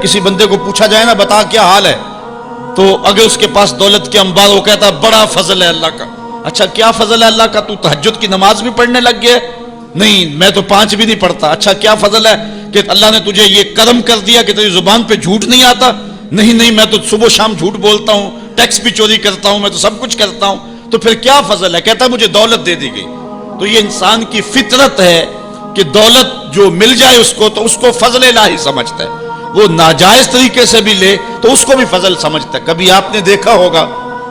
کسی بندے کو پوچھا جائے نا بتا کیا حال ہے، تو اگر اس کے پاس دولت کے انبار، وہ کہتا بڑا فضل ہے اللہ کا۔ اچھا کیا فضل ہے اللہ کا؟ تو تہجد کی نماز بھی پڑھنے لگ گیا؟ نہیں، میں تو 5 بھی نہیں پڑھتا۔ اچھا کیا فضل ہے کہ اللہ نے تجھے یہ کرم کر دیا کہ تیری زبان پہ جھوٹ نہیں آتا؟ نہیں، میں تو صبح شام جھوٹ بولتا ہوں، ٹیکس بھی چوری کرتا ہوں، میں تو سب کچھ کرتا ہوں۔ تو پھر کیا فضل ہے؟ کہتا مجھے دولت دے دی گئی۔ تو یہ انسان کی فطرت ہے کہ دولت جو مل جائے اس کو تو اس کو فضل الہی سمجھتا ہے، وہ ناجائز طریقے سے بھی لے تو اس کو بھی فضل سمجھتا ہے۔ کبھی آپ نے دیکھا ہوگا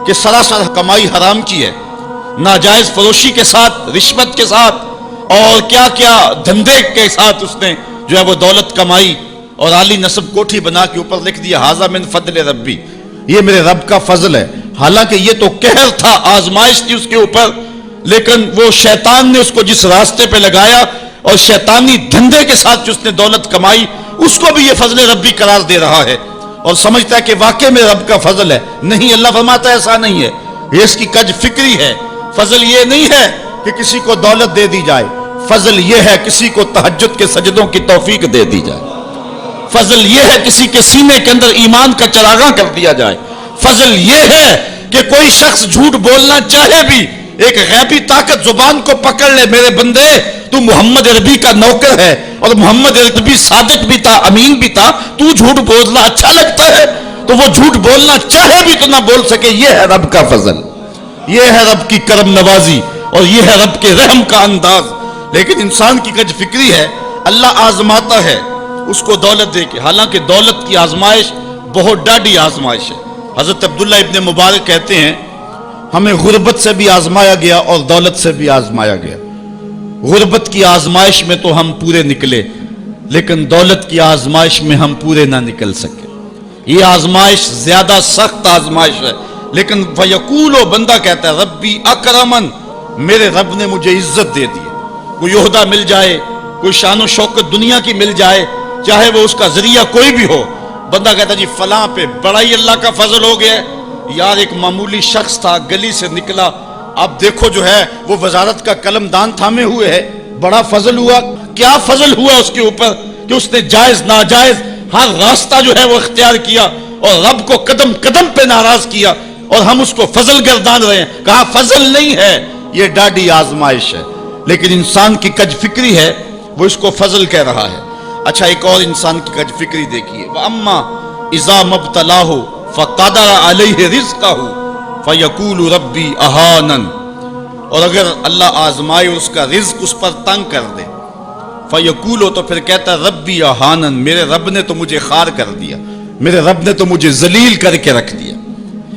کہ سراسر کمائی حرام کی ہے، ناجائز فروشی کے ساتھ، رشوت کے ساتھ اور کیا کیا دھندے کے ساتھ اس نے جو ہے وہ دولت کمائی، اور عالی نصب کوٹھی بنا کے اوپر لکھ دیا ھذا من فضل ربی، یہ میرے رب کا فضل ہے۔ حالانکہ یہ تو قہر تھا، آزمائش تھی اس کے اوپر، لیکن وہ شیطان نے اس کو جس راستے پہ لگایا اور شیطانی دھندے کے ساتھ جو اس نے دولت کمائی، اس کو بھی یہ فضل ربی قرار دے رہا ہے اور سمجھتا ہے کہ واقعی میں رب کا فضل ہے۔ نہیں، اللہ فرماتا ہے ایسا نہیں ہے، یہ اس کی کج فکری ہے۔ فضل یہ نہیں ہے کہ کسی کو دولت دے دی جائے، فضل یہ ہے کسی کو تہجد کے سجدوں کی توفیق دے دی جائے، فضل یہ ہے کسی کے سینے کے اندر ایمان کا چراغاں کر دیا جائے، فضل یہ ہے کہ کوئی شخص جھوٹ بولنا چاہے بھی ایک غیبی طاقت زبان کو پکڑ لے، میرے بندے تو محمد عربی کا نوکر ہے اور محمد عربی صادق بھی تھا، امین بھی تھا، تو جھوٹ بولنا اچھا لگتا ہے تو وہ جھوٹ بولنا چاہے بھی تو نہ بول سکے۔ یہ ہے رب کا فضل، یہ ہے رب کی کرم نوازی اور یہ ہے رب کے رحم کا انداز۔ لیکن انسان کی کج فکری ہے، اللہ آزماتا ہے اس کو دولت دے کے، حالانکہ دولت کی آزمائش بہت ڈاڈی آزمائش ہے۔ حضرت عبداللہ ابن مبارک کہتے ہیں ہمیں غربت سے بھی آزمایا گیا اور دولت سے بھی آزمایا گیا۔ غربت کی آزمائش میں تو ہم پورے نکلے، لیکن دولت کی آزمائش میں ہم پورے نہ نکل سکے۔ یہ آزمائش زیادہ سخت آزمائش ہے، لیکن فیقول، بندہ کہتا ہے ربی اکرمن، میرے رب نے مجھے عزت دے دی، کوئی عہدہ مل جائے، کوئی شان و شوکت دنیا کی مل جائے، چاہے وہ اس کا ذریعہ کوئی بھی ہو، بندہ کہتا جی فلاں پہ بڑا ہی اللہ کا فضل ہو گیا۔ یار ایک معمولی شخص تھا، گلی سے نکلا، اب دیکھو جو ہے وہ وزارت کا قلم دان تھامے ہوئے ہے، بڑا فضل ہوا۔ کیا فضل ہوا اس کے اوپر کہ اس نے جائز ناجائز ہر راستہ جو ہے وہ اختیار کیا اور رب کو قدم قدم پہ ناراض کیا، اور ہم اس کو فضل گردان رہے ہیں۔ کہا فضل نہیں ہے، یہ ڈاڈی آزمائش ہے، لیکن انسان کی کج فکری ہے، وہ اس کو فضل کہہ رہا ہے۔ اچھا ایک اور انسان کی کج فکری دیکھیے، وَأَمَّا إِذَا مَبْتَلَاهُ فَقَدَرَ عَلَيْهِ رِزْقَهُ فَيَقُولُ رَبِّي أَهَانَنِ، اور اگر اللہ آزمائے اس کا رزق اس پر تنگ کر دے، فَيَقُولُ، تو پھر کہتا ہے رَبِّي أَهَانَنِ، میرے رب نے تو مجھے خار کر دیا، میرے رب نے تو مجھے ذلیل کر کے رکھ دیا۔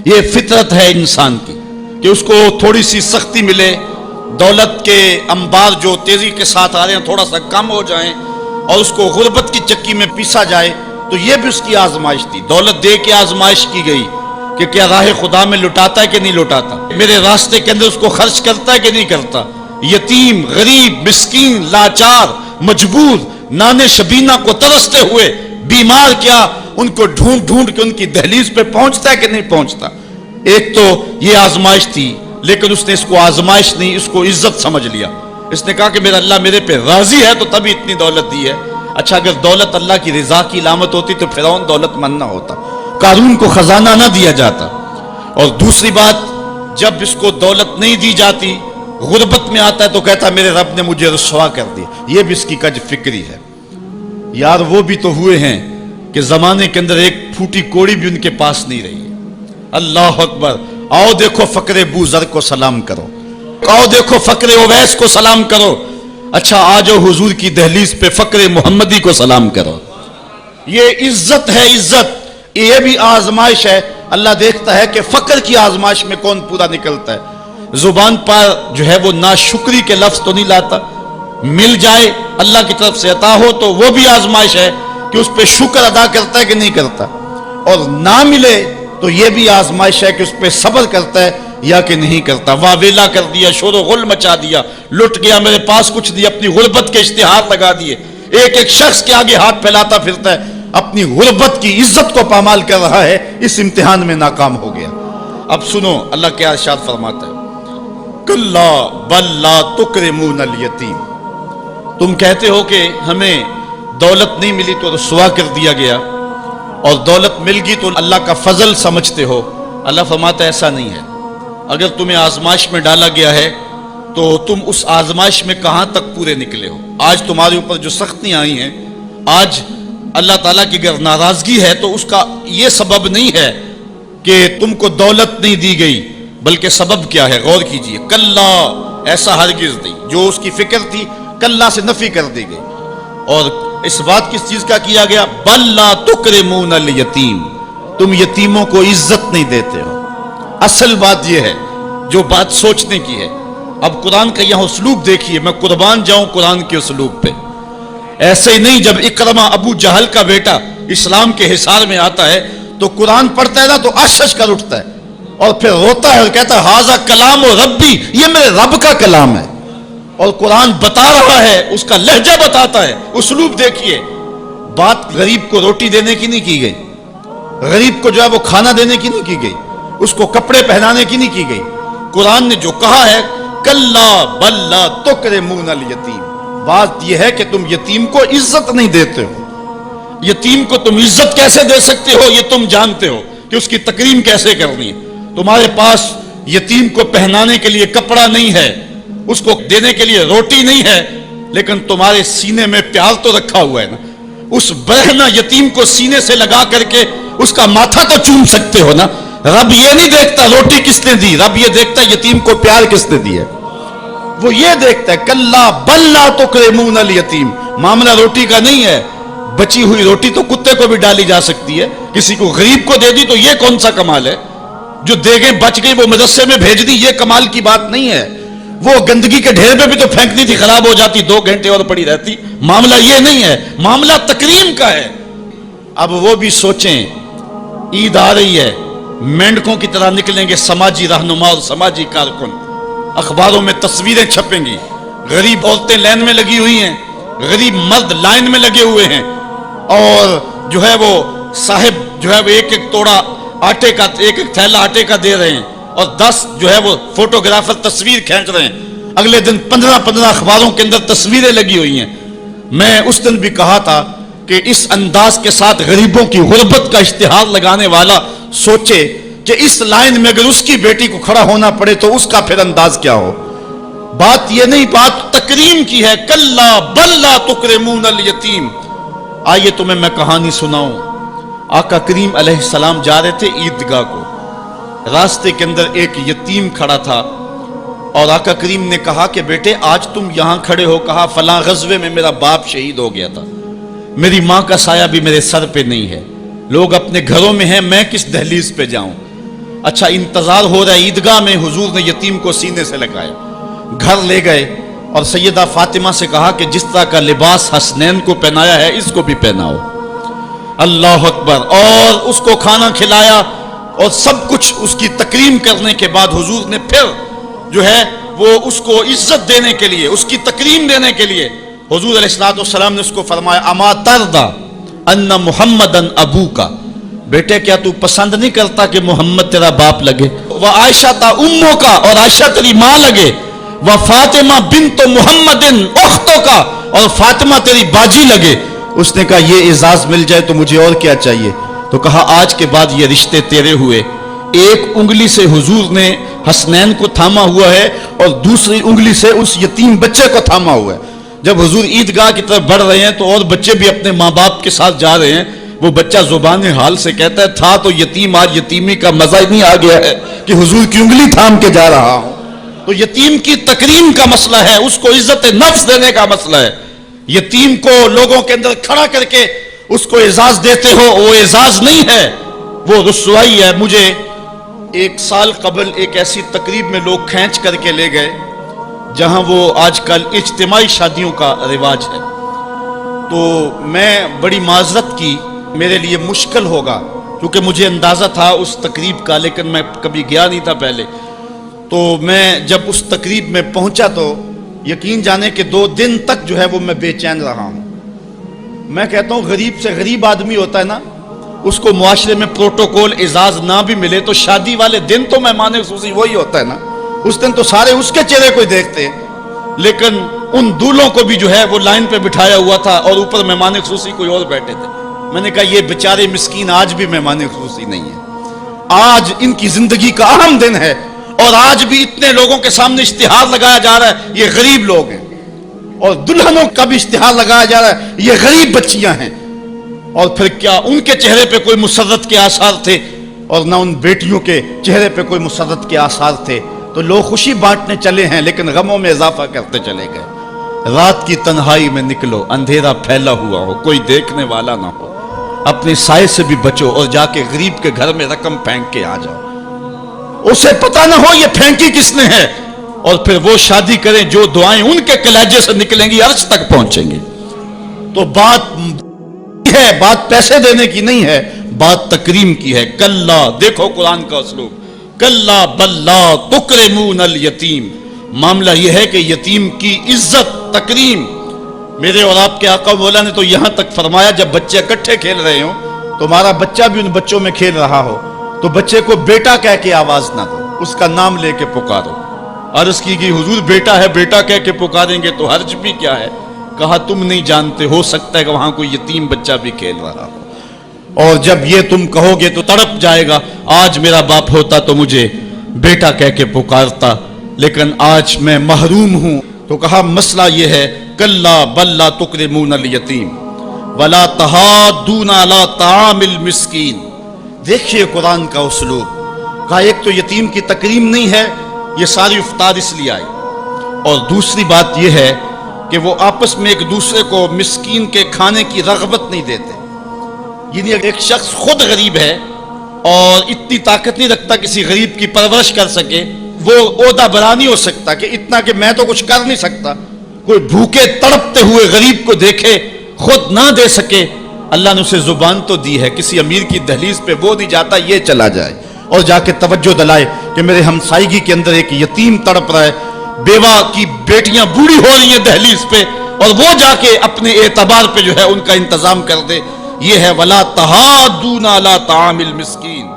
یہ فطرت ہے انسان کی کہ اس کو تھوڑی سی سختی ملے، دولت کے انبار جو تیزی کے ساتھ آ رہے ہیں تھوڑا سا کم ہو جائیں اور اس کو غربت کی چکی میں پیسا جائے، تو یہ بھی اس کی آزمائش تھی۔ دولت دے کے آزمائش کی گئی کہ کیا راہ خدا میں لٹاتا ہے کہ نہیں لٹاتا، میرے راستے کے اندر اس کو خرچ کرتا ہے کہ نہیں کرتا۔ یتیم، غریب، مسکین، لاچار، مجبور، نانے شبینہ کو ترستے ہوئے، بیمار، کیا ان کو ڈھونڈ ڈھونڈ کے ان کی دہلیز پہ پہنچتا ہے کہ نہیں پہنچتا۔ ایک تو یہ آزمائش تھی، لیکن اس نے اس کو آزمائش نہیں، اس کو عزت سمجھ لیا۔ اس نے کہا کہ میرا اللہ میرے پہ راضی ہے تو تبھی اتنی دولت دی ہے۔ اچھا اگر دولت اللہ کی رضا کی علامت ہوتی تو فرعون دولت مند نہ ہوتا، قارون کو خزانہ نہ دیا جاتا۔ اور دوسری بات، جب اس کو دولت نہیں دی جاتی، غربت میں آتا ہے تو کہتا ہے میرے رب نے مجھے رسوا کر دیا۔ یہ بھی اس کی کج فکری ہے۔ یار وہ بھی تو ہوئے ہیں کہ زمانے کے اندر ایک پھوٹی کوڑی بھی ان کے پاس نہیں رہی ہے۔ اللہ اکبر، آؤ دیکھو فقر ابو ذر کو سلام کرو، آؤ دیکھو فقر اویس کو سلام کرو، اچھا آ جاؤ حضور کی دہلیز پہ فقر محمدی کو سلام کرو۔ یہ عزت ہے، عزت، یہ بھی آزمائش ہے۔ اللہ دیکھتا ہے کہ فقر کی آزمائش میں کون پورا نکلتا ہے۔ زبان پر جو ہے وہ ناشکری کے لفظ تو نہیں لاتا، مل جائے اللہ کی طرف سے عطا ہو تو وہ بھی آزمائش ہے کہ اس پہ شکر ادا کرتا ہے کہ نہیں کرتا، اور نہ ملے تو یہ بھی آزمائش ہے کہ اس پہ صبر کرتا ہے یا کہ نہیں کرتا۔ واویلا کر دیا، شور و غل مچا دیا، لٹ گیا، میرے پاس کچھ نہیں، اپنی غربت کے اشتہار لگا دیے، ایک ایک شخص کے آگے ہاتھ پھیلاتا پھرتا ہے، اپنی غربت کی عزت کو پامال کر رہا ہے، اس امتحان میں ناکام ہو گیا۔ اب سنو اللہ کیا ارشاد فرماتا ہے، کلا بل لا تکرمون الیتیم، تم کہتے ہو کہ ہمیں دولت نہیں ملی تو رسوا کر دیا گیا، اور دولت مل گئی تو اللہ کا فضل سمجھتے ہو. اللہ فرماتا ہے ایسا نہیں ہے. اگر تمہیں آزمائش میں ڈالا گیا ہے تو تم اس آزمائش میں کہاں تک پورے نکلے ہو. آج تمہارے اوپر جو سختیاں آئی ہیں، آج اللہ تعالیٰ کی اگر ناراضگی ہے تو اس کا یہ سبب نہیں ہے کہ تم کو دولت نہیں دی گئی، بلکہ سبب کیا ہے؟ غور کیجئے. کلا، ایسا ہرگز نہیں. جو اس کی فکر تھی کلا سے نفی کر دی گئی. اور اس بات کس چیز کا کیا گیا؟ بل لا تکرمون الیتیم، تم یتیموں کو عزت نہیں دیتے ہو. اصل بات یہ ہے جو بات سوچنے کی ہے. اب قرآن کا یہاں اسلوب دیکھیے، میں قربان جاؤں قرآن کے اسلوب پہ. ایسے ہی نہیں، جب اکرمہ ابو جہل کا بیٹا اسلام کے حصار میں آتا ہے تو قرآن پڑھتا ہے نا تو اشش کر اٹھتا ہے اور پھر روتا ہے اور کہتا ہے ہاذا کلام و ربی، یہ میرے رب کا کلام ہے. اور قرآن بتا رہا ہے، اس کا لہجہ بتاتا ہے. اسلوب دیکھیے. بات غریب کو روٹی دینے کی نہیں کی گئی، غریب کو جو ہے وہ کھانا دینے کی نہیں کی گئی، اس کو کپڑے پہنانے کی نہیں کی گئی. قرآن نے جو کہا ہے کلا بل لا تکرمون الیتیم، بات یہ ہے کہ تم یتیم کو عزت نہیں دیتے ہو. یتیم کو تم عزت کیسے دے سکتے ہو یہ تم جانتے ہو کہ اس کی تکریم کیسے کرنی ہے. تمہارے پاس یتیم کو پہنانے کے لیے کپڑا نہیں ہے، اس کو دینے کے لیے روٹی نہیں ہے، لیکن تمہارے سینے میں پیار تو رکھا ہوا ہے نا. اس برہنہ یتیم کو سینے سے لگا کر کے اس کا ماتھا تو چوم سکتے ہو نا. رب یہ نہیں دیکھتا روٹی کس نے دی، رب یہ دیکھتا یتیم کو پیار کس نے دی ہے. وہ یہ دیکھتا ہے کلا بل لا تکرمون الیتیم. معاملہ روٹی کا نہیں ہے. بچی ہوئی روٹی تو کتے کو بھی ڈالی جا سکتی ہے، کسی کو غریب کو دے دی تو یہ کون سا کمال ہے؟ جو دیگیں بچ گئی وہ مدرسے میں بھیج دی، یہ کمال کی بات نہیں ہے. وہ گندگی کے ڈھیر پہ بھی تو پھینکنی تھی، خراب ہو جاتی، 2 گھنٹے اور پڑی رہتی. معاملہ یہ نہیں ہے، معاملہ تکریم کا ہے. اب وہ بھی سوچیں، عید آ رہی ہے، مینڈکوں کی طرح نکلیں گے سماجی رہنما اور سماجی کارکن. اخباروں میں تصویریں چھپیں گی، غریب عورتیں لائن میں لگی ہوئی ہیں، غریب مرد لائن میں لگے ہوئے ہیں، اور جو ہے وہ صاحب جو ہے وہ ایک ایک توڑا آٹے کا، ایک ایک تھیلا آٹے کا دے رہے ہیں، اور 10 جو ہے وہ فوٹوگرافر تصویر کھینچ رہے ہیں. اگلے دن 15 اخباروں کے اندر تصویریں لگی ہوئی ہیں. میں اس دن بھی کہا تھا کہ اس انداز کے ساتھ غریبوں کی غربت کا اشتہار لگانے والا سوچے کہ اس لائن میں اگر اس کی بیٹی کو کھڑا ہونا پڑے تو اس کا پھر انداز کیا ہو. بات یہ نہیں، بات تکریم کی ہے. کلا بل لا تکرمون الیتیم. آئیے تمہیں میں کہانی سناؤں. آقا کریم علیہ السلام جا رہے تھے عیدگاہ کو. راستے کے اندر ایک یتیم کھڑا تھا اور آقا کریم نے کہا کہ بیٹے آج تم یہاں کھڑے ہو. کہا فلاں غزوے میں میرا باپ شہید ہو گیا تھا، میری ماں کا سایہ بھی میرے سر پہ نہیں ہے، لوگ اپنے گھروں میں ہیں، میں کس دہلیز پہ جاؤں. اچھا انتظار ہو رہا ہے عیدگاہ میں. حضور نے یتیم کو سینے سے لگایا، گھر لے گئے اور سیدہ فاطمہ سے کہا کہ جس طرح کا لباس حسنین کو پہنایا ہے اس کو بھی پہناؤ. اللہ اکبر. اور اس کو کھانا کھلایا اور سب کچھ اس کی تکریم کرنے کے بعد حضور نے پھر جو ہے وہ اس کو عزت دینے کے لیے، اس کی تکریم دینے کے لیے حضور علیہ السلام نے اس کو فرمایا اما ترضى ان محمدن ابوکا، بیٹے کیا تو پسند نہیں کرتا کہ محمد تیرا باپ لگے؟ وہ عائشہ تا امو کا، اور عائشہ تیری ماں لگے. وہ فاطمہ بنت محمد اختوں کا، اور فاطمہ تیری باجی لگے. اس نے کہا یہ اعزاز مل جائے تو مجھے اور کیا چاہیے. تو کہا آج کے بعد یہ رشتے تیرے ہوئے. ایک انگلی سے حضور نے حسنین کو تھاما ہوا ہے اور دوسری انگلی سے اس یتیم بچے کو تھاما ہوا ہے. جب حضور عیدگاہ کی طرف بڑھ رہے ہیں تو اور بچے بھی اپنے ماں باپ کے ساتھ جا رہے ہیں. وہ بچہ زبان حال سے کہتا ہے تھا تو یتیم، آج یتیمی کا مزہ ہی نہیں آ گیا ہے کہ حضور کی انگلی تھام کے جا رہا ہوں. تو یتیم کی تکریم کا مسئلہ ہے، اس کو عزت نفس دینے کا مسئلہ ہے. یتیم کو لوگوں کے اندر کھڑا کر کے اس کو اعزاز دیتے ہو، وہ اعزاز نہیں ہے، وہ رسوائی ہے. مجھے 1 سال قبل ایک ایسی تقریب میں لوگ کھینچ کر کے لے گئے جہاں وہ آج کل اجتماعی شادیوں کا رواج ہے. تو میں بڑی معذرت کی، میرے لیے مشکل ہوگا کیونکہ مجھے اندازہ تھا اس تقریب کا، لیکن میں کبھی گیا نہیں تھا پہلے. تو میں جب اس تقریب میں پہنچا تو یقین جانے کہ 2 دن تک جو ہے وہ میں بے چین رہا ہوں. میں کہتا ہوں غریب سے غریب آدمی ہوتا ہے نا، اس کو معاشرے میں پروٹوکول اعزاز نہ بھی ملے تو شادی والے دن تو مہمان خصوصی وہی ہوتا ہے نا. اس دن تو سارے اس کے چہرے کو دیکھتے ہیں، لیکن ان دولوں کو بھی جو ہے وہ لائن پہ بٹھایا ہوا تھا اور اوپر مہمان خصوصی کوئی اور بیٹھے تھے. میں نے کہا یہ بیچارے مسکین آج بھی مہمان خصوصی نہیں ہے، آج ان کی زندگی کا اہم دن ہے، اور آج بھی اتنے لوگوں کے سامنے اشتہار لگایا جا رہا ہے یہ غریب لوگ ہیں، اور دلہنوں کا بھی اشتہار لگایا جا رہا ہے یہ غریب بچیاں ہیں، اور پھر کیا ان کے چہرے پہ کوئی مسرت کے آثار تھے اور نہ ان بیٹیوں کے چہرے پہ کوئی مسرت کے آثار تھے؟ تو لوگ خوشی بانٹنے چلے ہیں لیکن غموں میں اضافہ کرتے چلے گئے۔ رات کی تنہائی میں نکلو، اندھیرا پھیلا ہوا ہو، کوئی دیکھنے والا نہ ہو، اپنے سائے سے بھی بچو اور جا کے غریب کے گھر میں رقم پھینک کے آ جاؤ، اسے پتہ نہ ہو یہ پھینکی کس نے ہے، اور پھر وہ شادی کریں جو دعائیں ان کے کلیجے سے نکلیں گی عرش تک پہنچیں گے۔ تو بات پیسے دینے کی نہیں ہے، بات تکریم کی ہے۔ کلا، دیکھو قرآن کا اسلوب، کلا بل لا تکرمون الیتیم، معاملہ یہ ہے کہ یتیم کی عزت، تکریم۔ میرے اور آپ کے آقا مولا نے تو یہاں تک فرمایا جب بچے اکٹھے کھیل رہے ہوں، تمہارا بچہ بھی ان بچوں میں کھیل رہا ہو تو بچے کو بیٹا کہہ کے آواز نہ دو، اس کا نام لے کے پکارو۔ عرض کی گئی حضور بیٹا ہے، بیٹا کہہ کے پکاریں گے تو حرج بھی کیا ہے؟ کہا تم نہیں جانتے، ہو سکتا ہے کہ وہاں کوئی یتیم بچہ بھی کھیل رہا ہو، اور جب یہ تم کہو گے تو تڑپ جائے گا، آج میرا باپ ہوتا تو مجھے بیٹا کہہ کے پکارتا، لیکن آج میں محروم ہوں۔ تو کہا مسئلہ یہ ہے، کلا بل لا تکرمون الیتیم ولا تحاضون علی طعام المسکین۔ دیکھیے قرآن کا اسلوب، کہا ایک تو یتیم کی تکریم نہیں ہے، یہ ساری افطار اس لیے آئی، اور دوسری بات یہ ہے کہ وہ آپس میں ایک دوسرے کو مسکین کے کھانے کی رغبت نہیں دیتے، یعنی ایک شخص خود غریب ہے اور اتنی طاقت نہیں رکھتا کسی غریب کی پرورش کر سکے، وہ عہدہ برا نہیں ہو سکتا کہ اتنا کہ میں تو کچھ کر نہیں سکتا، کوئی بھوکے تڑپتے ہوئے غریب کو دیکھے خود نہ دے سکے، اللہ نے اسے زبان تو دی ہے، کسی امیر کی دہلیز پہ وہ نہیں جاتا یہ چلا جائے اور جا کے توجہ دلائے کہ میرے ہمسائیگی کے اندر ایک یتیم تڑپ رہا ہے، بیوہ کی بیٹیاں بوڑھی ہو رہی ہیں دہلیز پہ، اور وہ جا کے اپنے اعتبار پہ جو ہے ان کا انتظام کر دے۔ یہ ہے ولا تحاضون علی طعام المسکین۔